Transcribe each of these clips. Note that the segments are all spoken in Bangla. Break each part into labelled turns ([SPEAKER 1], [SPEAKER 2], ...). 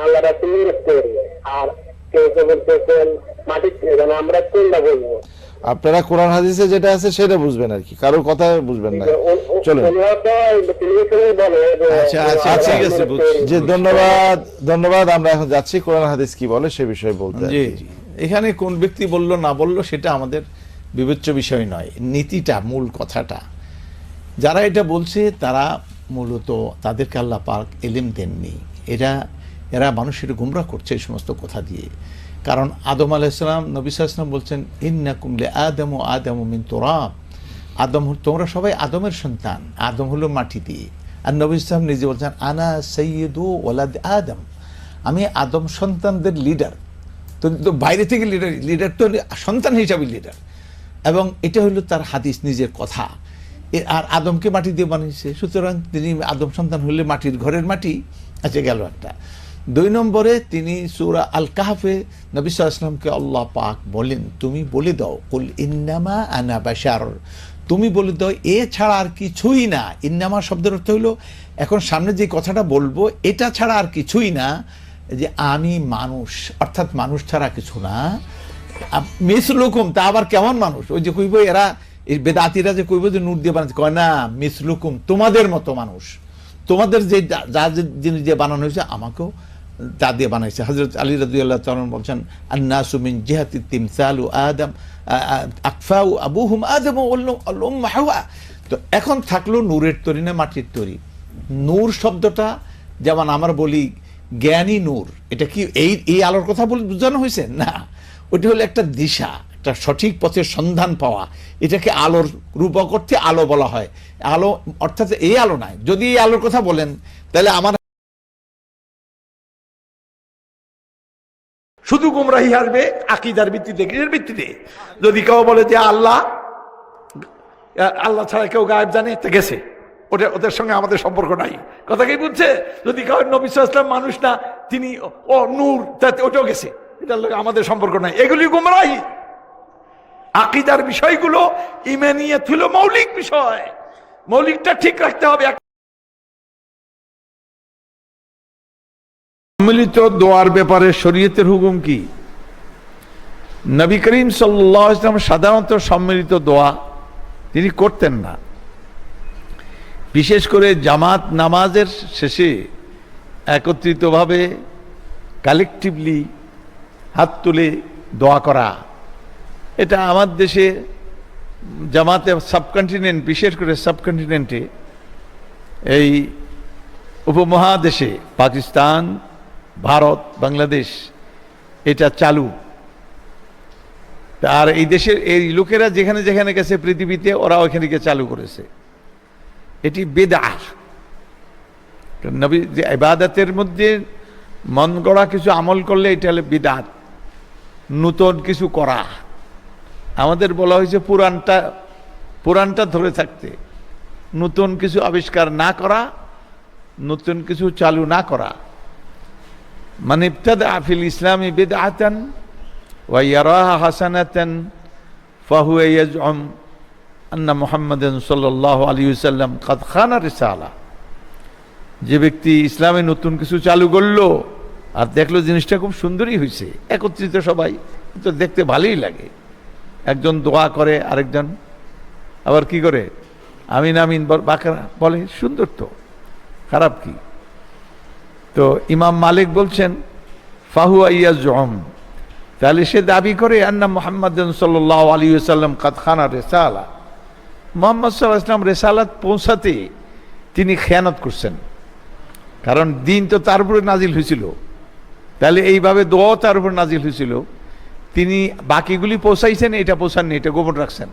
[SPEAKER 1] আল্লাহ রাসূলের তৈরি, আর কেউ কেউ বলতেছেন মাটির তৈরি। আমরা কোনটা বলবো?
[SPEAKER 2] আপনারা কোরআন হাদিসে যেটা আছে সেটা বুঝবেন আর কি, কারোর কথা বুঝবেন না। চলুন,
[SPEAKER 3] আচ্ছা আচ্ছা ঠিক আছে,
[SPEAKER 2] যে ধন্যবাদ ধন্যবাদ। আমরা এখন যাচ্ছি কোরআন হাদিস কি বলে সে বিষয়ে বলতে।
[SPEAKER 3] জি জি, এখানে কোন ব্যক্তি বললো না বললো সেটা আমাদের বিবেচ্য বিষয় নয়, নীতিটা মূল কথাটা। যারা এটা বলছে তারা মূলত তাদেরকে আল্লাহ পাক ইলম দেননি, এরা মানুষের গুমরাহ করছে এই সমস্ত কথা দিয়ে। কারণ আদম আলাইহিস সালাম, নবী সাল্লাল্লাহু আলাইহি ওয়াসাল্লাম বলছেন ইন্নাকুম লিআদামু মিন তুরাব, আদম তোমরা সবাই আদমের সন্তান, আদম হলো মাটি দিয়ে। আর নবী সাল্লাল্লাহু নিজে বলছেন আনা সাইয়্যিদু ওয়ালাদ আদম, আমি আদম সন্তানদের লিডার। তো বাইরে থেকে লিডার তো সন্তান হিসাবে লিডার, এবং এটা হলো তার হাদিস, নিজের কথা। আর আদমকে মাটি দিয়ে বানিয়েছে, সুতরাং তিনি আদম সন্তান হলে মাটির ঘরের মাটি। আচ্ছা, গেল একটা। 2 নম্বরে তিনি সূরা আল কাহফে নবী সাল্লাল্লাহু আলাইহি ওয়াসাল্লামকে আল্লাহ পাক বলেন তুমি বলে দাও কুল ইন্নামা আনা বাশার, তুমি বলে দাও এ ছাড়া আর কিছুই না। ইন্নামা শব্দের অর্থ হলো এখন সামনে যে কথাটা বলবো এটা ছাড়া আর কিছুই না, যে আমি মানুষ, অর্থাৎ মানুষ ছাড়া কিছু না। মিসলুকুম, তা আবার কেমন মানুষ? ওই যে কইব এরা এই বেদাতিরা যে কইব যে নূর দিয়ে বানাচ্ছে, কয় না মিসলুকুম, তোমাদের মতো মানুষ, তোমাদের যে যা জিনিস দিয়ে বানানো হয়েছে আমাকেও তা দিয়ে বানাইছে। হযরত আলী রাদিয়াল্লাহু তাআলা বলছেন আন-নাসু মিন জিহাতি তিমসালু আদম আকফাউ আবুহুম আদম ওয়াল উম্মু হাওয়া। তো এখন থাকলো নূরের তৈরি না মাটির তৈরি? নূর শব্দটা যেমন আমরা বলি জ্ঞানী নূর, এটা কি এই আলোর কথা বলে বোঝানো হয়েছে? না, ওইটা হলো একটা দিশা, একটা সঠিক পথের সন্ধান পাওয়া। এটাকে আলোর রূপক অর্থে আলো বলা হয়। আলো অর্থাৎ এই আলো নয়। যদি এই আলোর কথা বলেন তাহলে আমার
[SPEAKER 4] শুধু গুমরাহি আসবে আকীদার ভিত্তিতে, কিসের ভিত্তিতে? যদি কেউ বলে যে আল্লাহ ছাড়া কেউ গায়েব জানে, তা গেছে, ওদের সঙ্গে আমাদের সম্পর্ক নাই, কথা কি বুঝছে? যদি কেউ নবী সাল্লাল্লাহু আলাইহি ওয়াসাল্লাম মানুষ না, তিনি ও নূর, তাতে ওটাও গেছে, এটার লগে আমাদের সম্পর্ক নাই, এগুলি গুমরাহি। আকীদার বিষয়গুলো ঈমানিয়াত হলো মৌলিক বিষয়, মৌলিকটা ঠিক রাখতে হবে।
[SPEAKER 3] সম্মিলিত দোয়ার ব্যাপারে শরীয়তের হুকুম কি? নবী করিম সাল্লাল্লাহু আলাইহি ওয়াসাল্লাম সাধারণত সম্মিলিত দোয়া তিনি করতেন না। বিশেষ করে জামাত নামাজের শেষে একত্রিতভাবে কালেকটিভলি হাত তুলে দোয়া করা, এটা আমার দেশে জামাতে সাবকন্টিনেন্ট, বিশেষ করে সাবকন্টিনেন্টে এই উপমহাদেশে পাকিস্তান, ভারত, বাংলাদেশ এটা চালু। আর এই দেশের এই লোকেরা যেখানে যেখানে গেছে পৃথিবীতে ওরা ওইখানে গিয়ে চালু করেছে। এটি বিদআত। নবী যে ইবাদতের মধ্যে মন গড়া কিছু আমল করলে এটা হলো বিদআত, নতুন কিছু করা। আমাদের বলা হয়েছে পুরানটা ধরে থাকতে, নতুন কিছু আবিষ্কার না করা, নতুন কিছু চালু না করা। মান ইবতাদা ফিল ইসলামি বিদআতান ওয়া ইয়ারাহা হাসানাতান ফাহুয়া ইয়াজউম আন্না মুহাম্মাদান সাল্লাল্লাহু আলাইহি ওয়াসাল্লাম কাদ খানা রিসালা। যে ব্যক্তি ইসলামে নতুন কিছু চালু করলো আর দেখলো জিনিসটা খুব সুন্দরই হয়েছে, একত্রিত সবাই, তো দেখতে ভালোই লাগে। একজন দোয়া করে, আরেকজন আবার কি করে আমিন আমিন বাকারা বলে, সুন্দর তো, খারাপ কি? তো ইমাম মালিক বলছেন ফাহুয়া ইয়াজউম, তাহলে সে দাবি করে আন্না মুহাম্মাদান সাল্লাল্লাহু আলাইহি ওয়াসাল্লাম কাদ খানা রিসালা, মুহাম্মদ সাল্লাল্লাহু আলাইহি ওয়াসাল্লাম রিসালাত পৌঁছাতে তিনি খেয়ানত করছেন। কারণ দিন তো তার উপরে নাজিল হয়েছিল, তাহলে এইভাবে দোয়াও তার উপর নাজিল হয়েছিল, তিনি বাকিগুলি পৌঁছাইছেন, এটা পৌঁছাননি, এটা গোপন রাখছেন।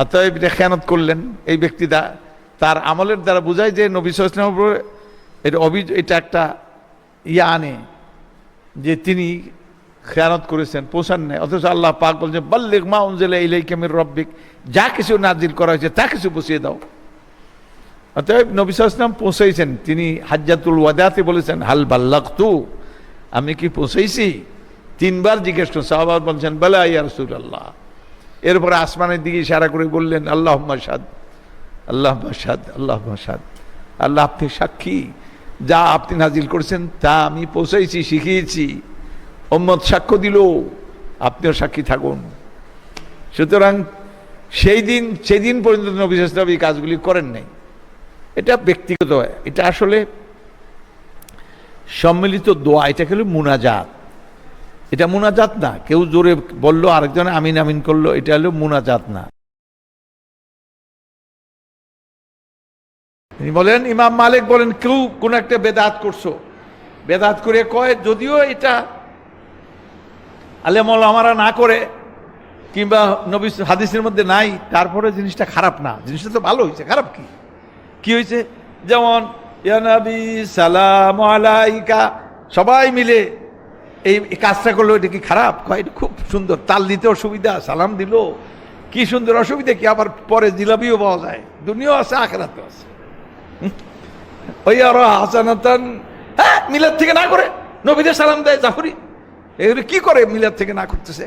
[SPEAKER 3] অতএব এটা খেয়ানত করলেন। এই ব্যক্তি তার আমলের দ্বারা বোঝায় যে নবী সাল্লাল্লাহু আলাইহি ওয়াসাল্লামের উপর এটা একটা আনে যে তিনি খেয়ানত করেছেন, পৌঁছান নাই। অথচ আল্লাহ পাক বলছেন বাল্লিগ মা উনজিলা ইলাইকা মির রাব্বিক, যা কিছু নাজিল করা হয়েছে তা কিছু পৌঁছিয়ে দাও। অতএব নবী সাল্লাল্লাহু আলাইহি ওয়াসাল্লাম পৌঁছাইছেন। তিনি হাজ্জাতুল ওয়াদাতে বলেছেন হাল বাল্লাগতু, আমি কি পৌঁছাইছি? 3 বার জিজ্ঞেস করছেন। সাহাবা বলছেন বালা ইয়া রাসূলুল্লাহ। এরপরে আসমানের দিকে ইশারা করে বললেন আল্লাহুম্মা শাহাদ, আল্লাহুম্মা শাহাদ, আল্লাহুম্মা শাহাদ, আল্লাহ আপনি সাক্ষী, যা আপনি নাজিল করেছেন তা আমি পৌঁছাইছি, শিখিয়েছি, উম্মত সাক্ষ্য দিল, আপনিও সাক্ষী থাকুন। সুতরাং সেদিন পর্যন্ত নবী সাল্লাল্লাহু আলাইহি ওয়াসাল্লাম এই কাজগুলি করেন নাই। এটা ব্যক্তিগত, এটা আসলে সম্মিলিত দোয়া, এটা হলো মুনাজাত। এটা মুনাজাত না, কেউ জোরে বললো আরেকজনে আমিন আমিন করলো, এটা হলো মুনাজাত না। তিনি বলেন, ইমাম মালিক বলেন, কেউ কোন একটা বেদাত করছো, বেদাত করে কয় যদিও এটা আলেম ওলামারা না করে কিংবা নবী হাদিসের মধ্যে নাই, তারপরে জিনিসটা খারাপ না, জিনিসটা তো ভালো হয়েছে। খারাপ কি হয়েছে? যেমন ইয়া নবী সালাম আলাইকা, সবাই মিলে এই কাজটা করলো, এটা কি খারাপ? কয় এটা খুব সুন্দর, তাল দিতে অসুবিধা, সালাম দিল কি সুন্দর, অসুবিধা কি? আবার পরে জিলাপিও পাওয়া যায়, দুনিয়াও আছে আখিরাতেও আছে। ওই আর হাসানাতান, হ্যাঁ মিলাদ থেকে না করে নবীদের সালাম দেয় জাফরি, এগুলো কি করে মিলাদ থেকে না করতেছে?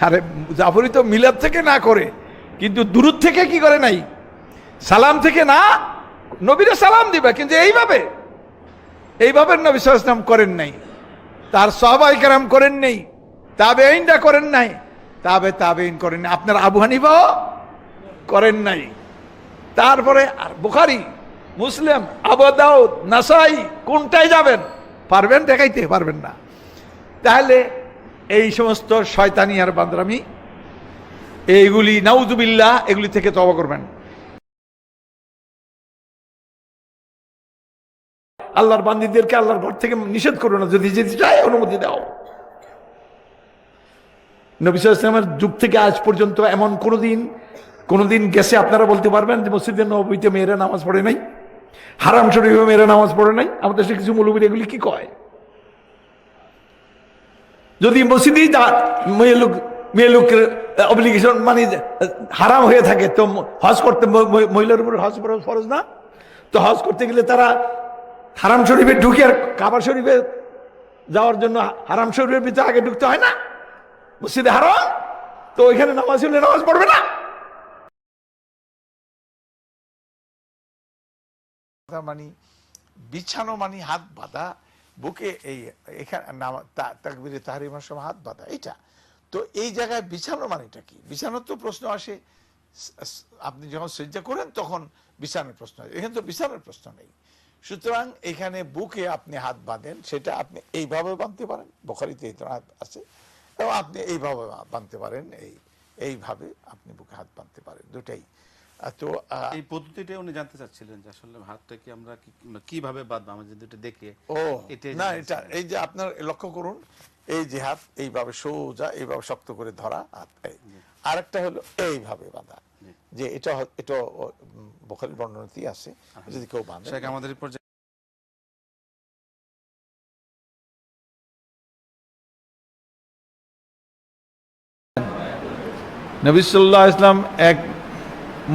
[SPEAKER 3] আরে জাফরি তো মিলাদ থেকে না করে, কিন্তু দুরুদ থেকে কি করে নাই, সালাম থেকে না, নবীরা সালাম দিবে, কিন্তু এইভাবে নবী সাল্লাল্লাহু আলাইহি ওয়াসাল্লাম করেন নাই, তার সাহাবায়ে কেরাম করেন নাই, তাবেঈনরা করেন নাই, তাবেঈন করেন নাই, আপনার আবু হানিফাও করেন নাই। তারপরে আর বুখারী, মুসলিম, আবু দাউদ, নাসাই, কোনটায় যাবেন? পারবেন দেখাইতে? পারবেন না। তাহলে এই সমস্ত শয়তানি আর বান্দরামি, এইগুলি নাউযুবিল্লাহ, এগুলি থেকে তওবা করবেন। আল্লাহর বান্দীদেরকে আল্লাহর ঘর থেকে নিষেধ করো না, যদি যেতে চায় অনুমতি দাও। নবী সাল্লাল্লাহু আলাইহি ওয়াসাল্লামের যুগ থেকে আজ পর্যন্ত এমন কোনদিন গেছে আপনারা বলতে পারবেন যে মসজিদে নববীতে মেয়েরা নামাজ পড়ে নাই, হারাম শরীফে মেয়েরা নামাজ পড়ে নাই? আমাদের দেশে কিছু মৌলবী এগুলি কি কয়? যদি মসজিদেই মেয়ে লোকের অব্লিগেশন মানে হারাম হয়ে থাকে, তো হজ করতে মহিলার উপর হজ ফরজ না? তো হজ করতে গেলে তারা হারাম শরীফে ঢুকে আর কাবা শরীফে যাওয়ার জন্য হারাম শরীফের ভিতরে আগে ঢুকতে হয় না? মসজিদে হারাম, তো ওইখানে নামাজ হলে নামাজ পড়বে না? মানে বিছানো মানে হাত বাঁধা, বুকে এই এখানে তাকবীরে তাহরিমার সময় হাত বাঁধা, এটা তো এই জায়গায় বিছানো মানেটা কি? বিছানোর তো প্রশ্ন আসে, আপনি যখন সিজদা করেন তখন বিছানোর প্রশ্ন আসে, এখানে তো বিছানোর প্রশ্ন নেই। সুতরাং এখানে বুকে আপনি হাত বাঁধেন, সেটা আপনি এইভাবে বাঁধতে পারেন, বুখারীতে এই আছে, এবং আপনি এইভাবে বাঁধতে পারেন, এইভাবে আপনি বুকে হাত বাঁধতে পারেন, দুটাই। তো
[SPEAKER 5] এই পদ্ধতিটা উনি জানতে চাচ্ছিলেন যে আসলে হাতটাকে আমরা কিভাবে বাঁধবো, আমরা যদি এটা দেখে।
[SPEAKER 3] না, এটা এই যে আপনার লক্ষ্য করুন, এই যে হাত এইভাবে সোজা, এইভাবে শক্ত করে ধরা হাত, আরেকটা হলো এইভাবে বাঁধা, যে এটা বুখারীর বর্ণনাতেই আছে, যদি কেউ বাঁধে।
[SPEAKER 5] আমাদের
[SPEAKER 3] নবী সাল্লাল্লাহু আলাইহি ওয়াসাল্লাম এক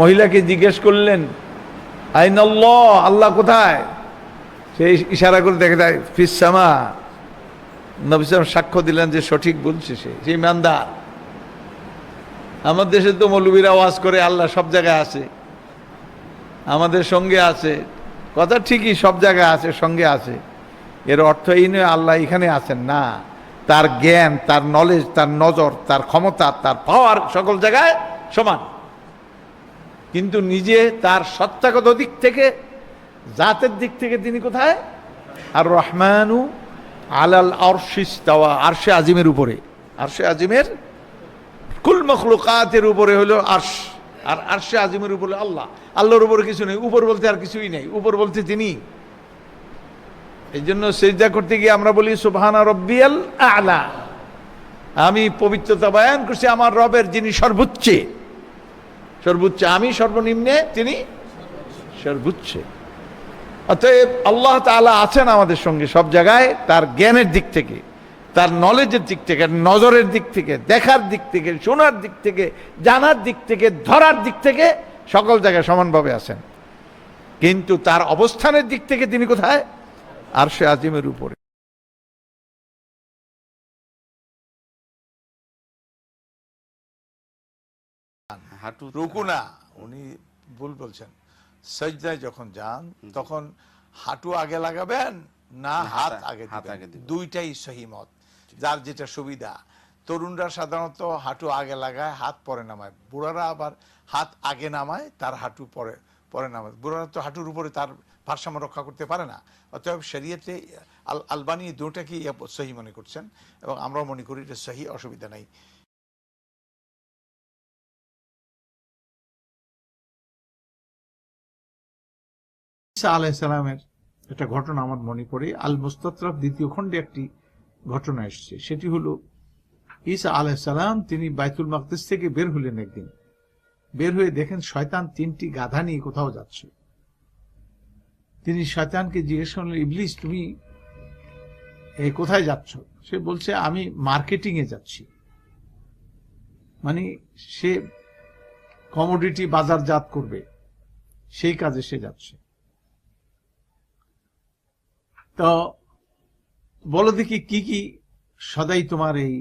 [SPEAKER 3] মহিলাকে জিজ্ঞেস করলেন, আইনাল্লাহ, আল্লাহ কোথায়? সেই ইশারা করে দেখে দেয় ফিস সামা। নবী সাল্লাল্লাহু আলাইহি ওয়াসাল্লাম সাক্ষ্য দিলেন যে সঠিক বলছে, সেই ইমানদার। আমার দেশে তো মৌলবীরা ওয়াজ করে আল্লাহ সব জায়গায় আছে, আমাদের সঙ্গে আছে, কথা ঠিকই, সব জায়গায় আছে, সঙ্গে আছে, এর অর্থ এই নয় আল্লাহ এখানে আছেন না। তার জ্ঞান, তার নলেজ, তার নজর, তার ক্ষমতা, তার পাওয়ার সকল জায়গায় সমান, কিন্তু নিজে তার সত্তাগত দিক থেকে, জাতের দিক থেকে তিনি কোথায়? আর রহমানু আলাল আরশি ইস্তাওয়া, আরশে আজিমের উপরে, আরশে আজিমের কুল মখলুকাতের উপরে হলো আরশ, আর আরশে আজিমের উপরে আল্লাহ। আল্লাহর উপরে কিছু নেই, উপর বলতে আর কিছুই নেই, উপর বলতে তিনি। এই জন্য সিজদা করতে গিয়ে আমরা বলি সুবহানা রব্বিয়াল আ'লা, আমি পবিত্রতা বয়ান করছি আমার রবের, যিনি সর্বোচ্চে, আমি সর্বনিম্নে, তিনি সর্বোচ্চে। অতএব আল্লাহ তাআলা আছেন আমাদের সঙ্গে সব জায়গায়, তার জ্ঞানের দিক থেকে, তার নলেজের দিক থেকে, নজরের দিক থেকে, দেখার দিক থেকে, শোনার দিক থেকে, জানার দিক থেকে, ধরার দিক থেকে সকল জায়গায় সমানভাবে আছেন, কিন্তু তার অবস্থানের দিক থেকে তিনি কোথায়? আরশে আজিমের উপরে। রুকু না, উনি ভুল বলছেন। সাজদায় যখন যান তখন
[SPEAKER 4] হাঁটু আগে লাগাবেন না হাত আগে
[SPEAKER 5] হাত
[SPEAKER 4] দিবেন,
[SPEAKER 5] আগে দিবেন।
[SPEAKER 4] দুইটাই সহি মত, যার যেটা সুবিধা। তরুণরা সাধারণত হাঁটু আগে লাগায়, হাত পরে নামায়। বুড়ারা আবার হাত আগে নামায়, তার হাঁটু পরে পরে নামায়। বুড়ারা তো হাঁটুর উপরে তার ভারসাম্য রক্ষা করতে পারে না। অতএব শরীয়তে আলবানী দুটাকেই সহি মনে করছেন, এবং আমরাও মনে করি এটা সহি, অসুবিধা নাই।
[SPEAKER 6] ঈসা আলাইহিসসালামের একটা ঘটনা আমার মনে পড়ে। আল মুস্তাতরাফ দ্বিতীয় খণ্ডে একটি ঘটনা এসেছে। সেটি হলো ঈসা আলাইহিসসালাম তিনি বাইতুল মাকদিস থেকে বের হলেন একদিন। বের হয়ে দেখেন শয়তান 3টি গাধা নিয়ে কোথাও যাচ্ছে। তিনি শয়তানকে জিজ্ঞেস করলেন, ইবলিস তুমি কোথায় যাচ্ছ? সে বলছে আমি মার্কেটিং এ যাচ্ছি। মানে সে কমোডিটি বাজারজাত করবে, সেই কাজে সে যাচ্ছে। তো বলো দেখি কি কি সদাই তোমার এই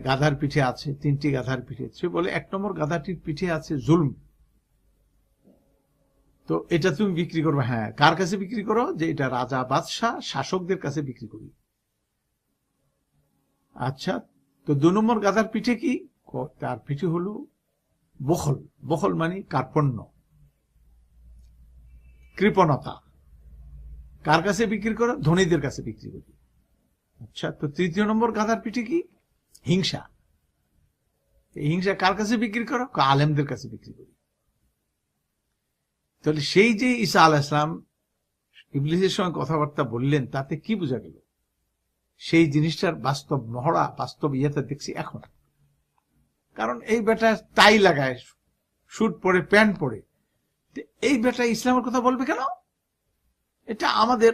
[SPEAKER 6] গাধার পিঠে আছে? 3টি গাধার পিঠে। সে বলে 1 নম্বর গাধাটির পিঠে আছে জুলম। তো এটা তুমি বিক্রি করবে? হ্যাঁ। কার কাছে বিক্রি করো? যে এটা রাজা বাদশাহ শাসকদের কাছে বিক্রি করি। আচ্ছা, তো 2 নম্বর গাধার পিঠে কি? তার পিঠে হলো বখল। বখল মানে কার্পণ্য, কৃপণতা। কার কাছে বিক্রি করো? ধনীদের কাছে বিক্রি করি। আচ্ছা, তো 3য় নম্বর গাধার পিঠে কি? হিংসা। এই হিংসা কার কাছে বিক্রি করো? আলেমদের কাছে বিক্রি করি। তাহলে সেই যে ঈসা আলাইহিস সালাম ইবলিসের সঙ্গে কথাবার্তা বললেন, তাতে কি বোঝা গেল? সেই জিনিসটার বাস্তব মহড়া, বাস্তব ইয়েটা দেখছি এখন। কারণ এই বেটা টাই লাগায়, স্যুট পরে, প্যান্ট পরে, এই বেটা ইসলামের কথা বলবে কেন? এটা আমাদের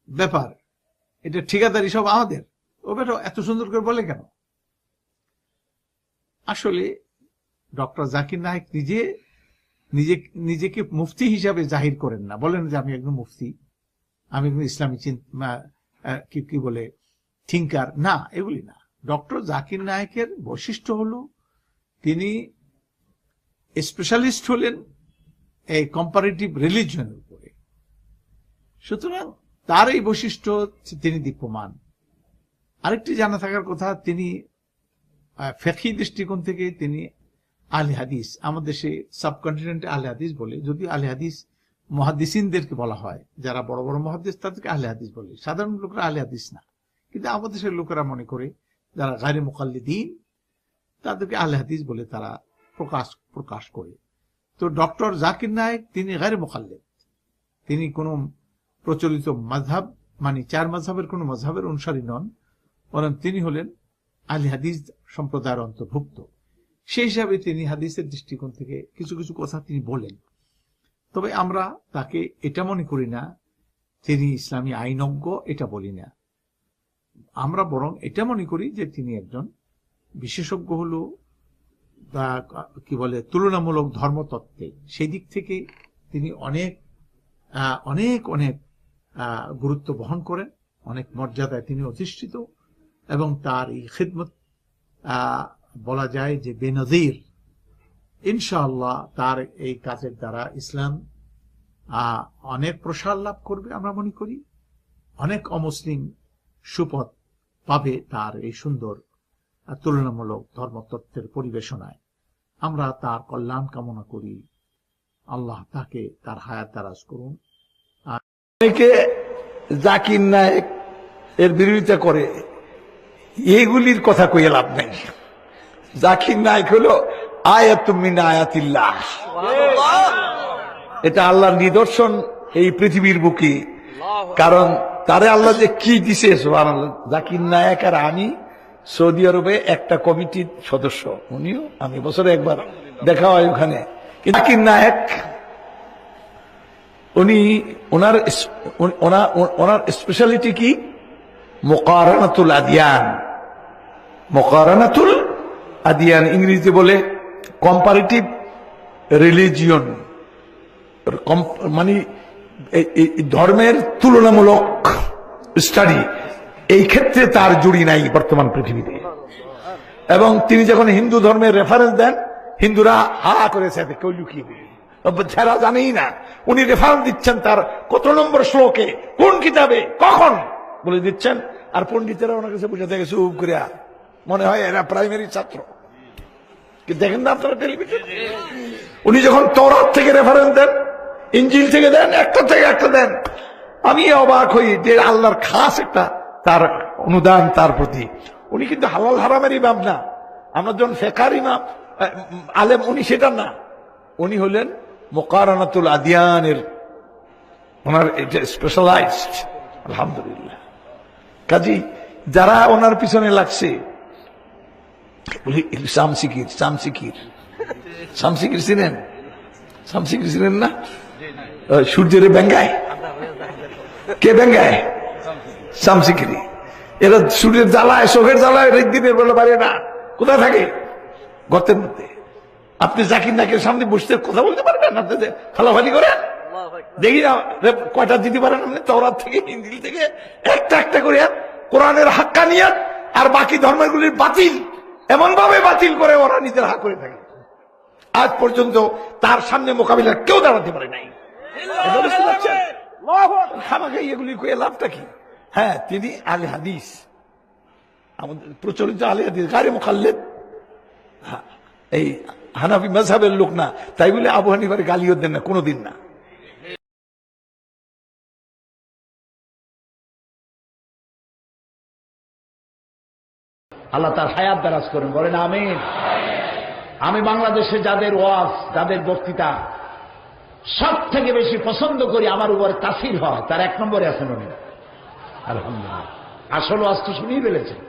[SPEAKER 6] ব্যাপার, এটা ঠিকাদারি সব আমাদের। ও বেটা এত সুন্দর করে বলে কেন? আসলে ডক্টর জাকির নায়েক নিজেকে মুফতি হিসাবে জাহির করেন না। বলেন যে আমি একজন মুফতি, আমি একজন ইসলামী কি বলে থিঙ্কার, না, এগুলি না। ডক্টর জাকির নায়েকের বৈশিষ্ট্য হলো তিনি স্পেশালিস্ট হলেন এই কম্পারেটিভ রিলিজিয়নের উপরে। সুতরাং তার এই বৈশিষ্ট্য, তিনি দীপ্যমান। আরেকটি জানা থাকার কথা, তিনি ফিকহি দৃষ্টিকোণ থেকে তিনি আহলে হাদিস। আমাদের দেশে সাবকন্টিনেন্টে আহলে হাদিস বলে, যদি আহলে হাদিস মুহাদ্দিসিনদেরকে বলা হয়, যারা বড় বড় মুহাদ্দিস তাদেরকে আহলে হাদিস বলে, সাধারণ লোকরা আহলে হাদিস না। কিন্তু আমাদের দেশের লোকেরা মনে করে যারা গায়রে মুকাল্লিদিন তাদেরকে আহলে হাদিস বলে তারা প্রকাশ করে। তো ডক্টর জাকির নায়েক তিনি গায়রে মুকাল্লিদ, তিনি কোন প্রচলিত মাযহাব মানে 4 মাযহাবের কোন মাযহাবের অনুসারী নন, বরং তিনি হলেন আহলে হাদিস সম্প্রদায়ের অন্তর্ভুক্ত। সেই হিসাবে তিনি হাদিসের দৃষ্টিকোণ থেকে কিছু কিছু কথা তিনি বলেন। তবে আমরা তাকে এটা মনে করি না তিনি ইসলামী আইনজ্ঞ, এটা বলি না। আমরা বরং এটা মনে করি যে তিনি একজন বিশেষজ্ঞ, হলো বা কি বলে তুলনামূলক ধর্মতত্ত্বে। সেই দিক থেকে তিনি অনেক অনেক অনেক গুরুত্ব বহন করেন, অনেক মর্যাদায় তিনি অধিষ্ঠিত, এবং তার এই খিদমত বলা যায় যে বেনজির। ইনশাআল্লাহ তার এই কাজের দ্বারা ইসলাম অনেক প্রসার লাভ করবে। আমরা মনে করি অনেক অমুসলিম সুপথ পাবে তার এই সুন্দর তুলনামূলক ধর্মতত্ত্বের পরিবেশনায়। আমরা তার কল্যাণ কামনা করি। আল্লাহ তাকে তার হায়াত দারাজ করুন।
[SPEAKER 4] অনেকে জাকির নায়েক এর বিরোধিতা করে, এগুলির কথা কইয়ে লাভ নাই। জাকির নায়েক হলো আয়াতুম মিন আয়াতিল্লাহ, এটা আল্লাহর নিদর্শন এই পৃথিবীর বুকে। কারণ তারে আল্লাহ যে কি দিছে, সুবহানাল্লাহ। জাকির নায়েক আর আমি সৌদি আরবে একটা কমিটির সদস্য, উনিও আমি বছরে একবার দেখা হয় ওখানে। জাকির নায়েক ওনার স্পেশালিটি কি? মুকারানাতুল আদিয়ান। মুকারানাতুল আদিয়ান ইংরেজিতে বলে কম্পারেটিভ রিলিজিয়ন, মানে ধর্মের তুলনামূলক স্টাডি। এই ক্ষেত্রে তার জুড়ি নাই বর্তমান পৃথিবীতে। এবং তিনি যখন হিন্দু ধর্মের রেফারেন্স দেন, হিন্দুরা হা করেছে, কেউ লুকিয়ে দেয়। ছেড়া জানেই না। উনি রেফারেন্স দিচ্ছেন তার কত নম্বর শ্লোকে, কোন কিতাবে, কখন বলে দিচ্ছেন। আর পণ্ডিতেরা ওনার কাছে বুঝাতে গেছে চুপ করে, মনে হয় এরা প্রাইমারি ছাত্র। দেখেন না আপনারা টেলিভিশন, উনি যখন তওরাত থেকে রেফারেন্স দেন, ইনজিল থেকে দেন, একটা থেকে একটা দেন, আমি অবাক হই যে আল্লাহর খাস একটা তার অনুদান তার প্রতি। উনি কিন্তু হালাল হারামের ইমাম না, আমরা যখন ফেকার ইমাম আলেম, উনি সেটা না, উনি হলেন মুকারানাতুল আদিয়ানের, ওনার এটা স্পেশালাইজড। আলহামদুলিল্লাহ। কাজী যারা ওনার পিছনে লাগছে, শামসিকির শামসিকির শামসিকির চিনেন? শামসিকির চিনেন না? সূর্যের ব্যঙ্গায়, কে ব্যঙ্গায়? শামসিকিরি। এরা সূর্যের জ্বালায়, চোখের জ্বালায় দিনের বেলা পারে না। কোথায় থাকে? গর্তের মধ্যে। আপনি জাকির নাকের সামনে বসতে কথা বলতে পারবেন? আপনি ফালাফালি করেন, দেখি না কয়টা দিতে পারেন আপনি? তওরাত থেকে, ইনজিল থেকে একটা একটা করে কোরআনের হাক্কানিয়াত আর বাকি ধর্মগুলির বাতিল এমন ভাবে বাতিল করে ওরা নিজের হাক করে থাকে। আজ পর্যন্ত তার সামনে মোকাবিলা কেউ দাঁড়াতে পারে নাই। খামাখা এগুলি কয়ে লাভটা কি? হ্যাঁ, তিনি আলে হাদিস, আমাদের প্রচলিত আলে হাদিস, গায়ে মুখাল্লেদ, এই হানাফি মাযহাবের লোক না, তাই বলে আবু হানিফার গালিও দেন না, কোনোদিন না।
[SPEAKER 7] আল্লাহ তার হায়াত দারাজ করেন, বলেন আমিন। আমি বাংলাদেশে যাদের ওয়াজ, যাদের বক্তৃতা সব থেকে বেশি পছন্দ করি, আমার উপর তাসির হয়, তার 1 নম্বরে আছেন উনি। আলহামদুলিল্লাহ। আসল ওয়াজ তো শুনিয়ে ফেলেছেন।